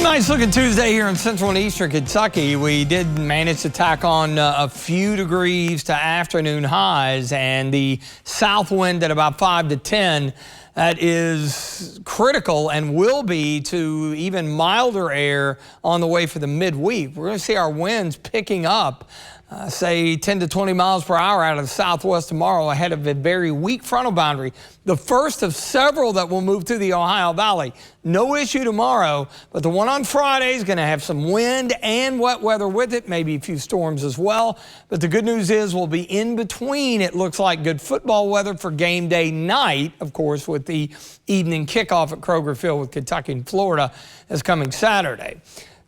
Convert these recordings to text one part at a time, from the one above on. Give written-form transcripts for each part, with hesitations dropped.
Well, nice looking Tuesday here in central and eastern Kentucky. We did manage to tack on a few degrees to afternoon highs, and the south wind at about 5 to 10. That is critical and will be to even milder air on the way for the midweek. We're going to see our winds picking up, say 10 to 20 miles per hour out of the southwest tomorrow ahead of a very weak frontal boundary. The first of several that will move through the Ohio Valley. No issue tomorrow, but the one on Friday is going to have some wind and wet weather with it, maybe a few storms as well. But the good news is we'll be in between. It looks like good football weather for game day night, of course, with the evening kickoff at Kroger Field with Kentucky and Florida is coming Saturday.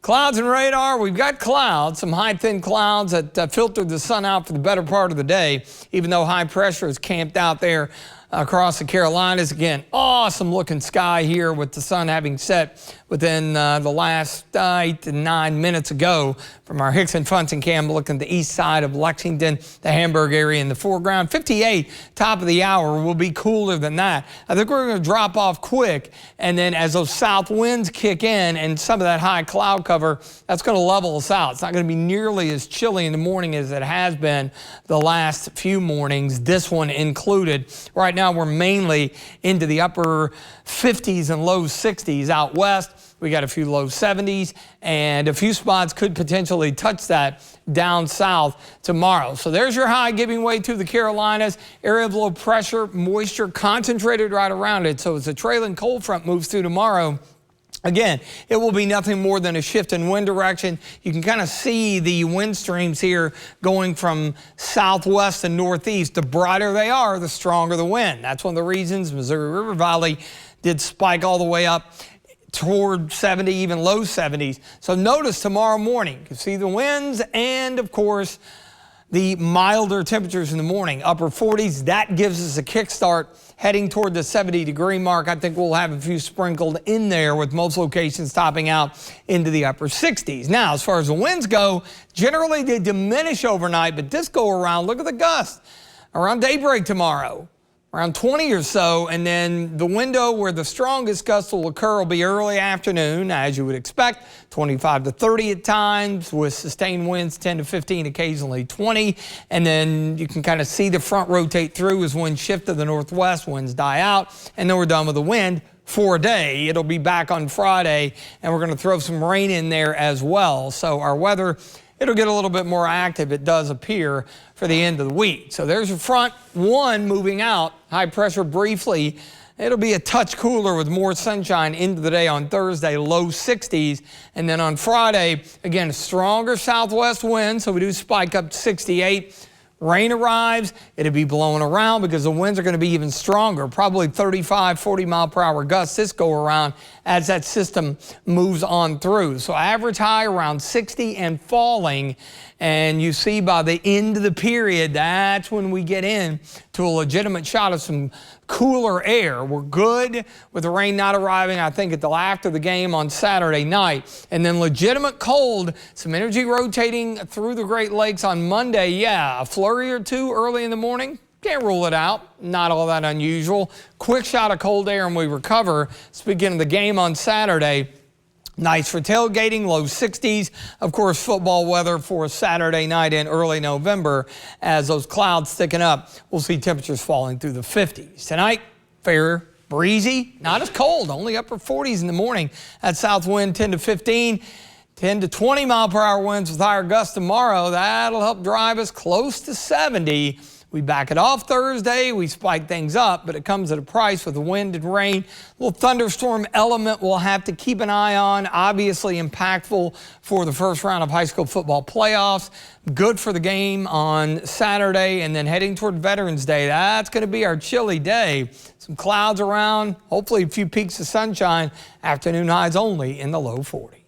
Clouds and radar, we've got clouds, some high thin clouds that filtered the sun out for the better part of the day, even though high pressure is camped out there across the Carolinas. Again, awesome looking sky here with the sun having set within the last 8 to 9 minutes ago from our Hickson-Funson cam looking the east side of Lexington, the Hamburg area in the foreground. 58 top of the hour will be cooler than that. I think we're going to drop off quick, and then as those south winds kick in and some of that high cloud cover, that's going to level us out. It's not going to be nearly as chilly in the morning as it has been the last few mornings, this one included. Right now we're mainly into the upper 50s and low 60s out west. We got a few low 70s, and a few spots could potentially touch that down south tomorrow. So there's your high giving way to the Carolinas. Area of low pressure, moisture concentrated right around it. So as the trailing cold front moves through tomorrow, again, it will be nothing more than a shift in wind direction. You can kind of see the wind streams here going from southwest and northeast. The brighter they are, the stronger the wind. That's one of the reasons Missouri River Valley did spike all the way up toward 70, even low 70s. So notice tomorrow morning, you can see the winds and, of course, the milder temperatures in the morning, upper 40s. That gives us a kickstart heading toward the 70-degree mark. I think we'll have a few sprinkled in there with most locations topping out into the upper 60s. Now, as far as the winds go, generally they diminish overnight, but this go around, look at the gust around daybreak tomorrow. Around 20 or so, and then the window where the strongest gusts will occur will be early afternoon, as you would expect, 25 to 30 at times, with sustained winds 10 to 15, occasionally 20. And then you can kind of see the front rotate through as winds shift to the northwest, winds die out, and then we're done with the wind for a day. It'll be back on Friday, and we're going to throw some rain in there as well. So our weather, it'll get a little bit more active, it does appear, for the end of the week. So there's your front one moving out, high pressure briefly. It'll be a touch cooler with more sunshine into the day on Thursday, low 60s. And then on Friday, again, a stronger southwest wind, so we do spike up to 68. Rain arrives, it'll be blowing around because the winds are going to be even stronger, probably 35, 40 mile per hour gusts this go around as that system moves on through. So average high around 60 and falling. And you see by the end of the period, that's when we get in to a legitimate shot of some cooler air. We're good with the rain not arriving, I think, until after the game on Saturday night. And then legitimate cold, some energy rotating through the Great Lakes on Monday. Yeah, a flurry or two early in the morning. Can't rule it out. Not all that unusual. Quick shot of cold air and we recover. Speaking of the game on Saturday, nice for tailgating, low 60s. Of course, football weather for Saturday night in early November. As those clouds thicken up, we'll see temperatures falling through the 50s. Tonight, fair, breezy, not as cold, only upper 40s in the morning. That south wind 10 to 15. 10 to 20 mile per hour winds with higher gusts tomorrow. That'll help drive us close to 70. We back it off Thursday, we spike things up, but it comes at a price with the wind and rain. A little thunderstorm element we'll have to keep an eye on. Obviously impactful for the first round of high school football playoffs. Good for the game on Saturday, and then heading toward Veterans Day. That's going to be our chilly day. Some clouds around, hopefully a few peaks of sunshine. Afternoon highs only in the low 40s.